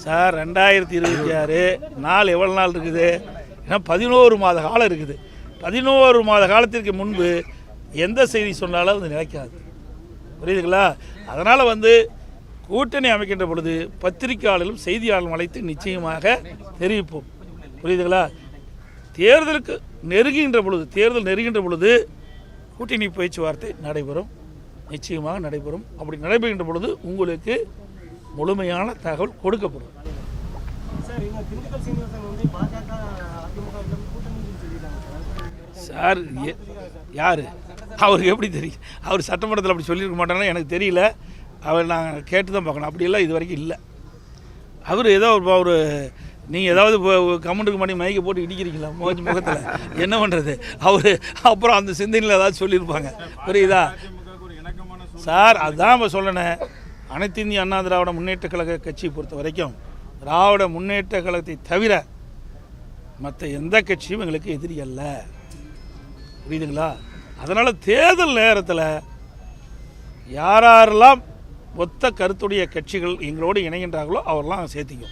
Sir 2026 நாள் எவ்வளோ நாள் இருக்குது? ஏன்னா 11 மாத காலம் இருக்குது. 11 மாத காலத்திற்கு முன்பு எந்த செய்தி சொன்னாலும் அது நிலைக்காது. புரியுதுங்களா? அதனால் கூட்டணி அமைக்கின்ற பொழுது பத்திரிகையாளர்களும் செய்தியாளர்களும் அழைத்து நிச்சயமாக தெரிவிப்போம். புரியுதுங்களா? தேர்தல் நெருங்குகின்ற பொழுது கூட்டணி பேச்சுவார்த்தை நடைபெறும், நிச்சயமாக நடைபெறும். அப்படி நடைபெறுகின்ற பொழுது உங்களுக்கு முழுமையான தகவல் கொடுக்கப்படும். சார் யார் அவருக்கு எப்படி தெரியும்? அவர் சட்டமன்றத்தில் அப்படி சொல்லியிருக்க மாட்டாங்கன்னா எனக்கு தெரியல. அவர் நாங்கள் கேட்டு தான் பார்க்கணும். அப்படியெல்லாம் இது வரைக்கும் இல்லை. அவர் ஏதோ ஒரு நீங்கள் ஏதாவது கமெண்ட்டுக்கு பண்ணி மைக்கை போட்டு இடிக்கிறீங்களா முகத்தில்? என்ன பண்ணுறது? அவர் அப்புறம் அந்த சிந்தனையில் ஏதாவது சொல்லியிருப்பாங்க. புரியுதா சார்? அதுதான் இப்போ சொல்லணேன். அனைத்து இந்திய அண்ணா திராவிட முன்னேற்ற கழக கட்சியை பொறுத்த வரைக்கும் திராவிட முன்னேற்ற கழகத்தை தவிர மற்ற எந்த கட்சியும் எங்களுக்கு எதிரி அல்ல. புரியுதுங்களா? அதனால் தேர்தல் நேரத்தில் யாரெல்லாம் ஒத்த கருத்துடைய கட்சிகள் எங்களோடு இணைகின்றார்களோ அவரெல்லாம் சேர்த்திக்கும்.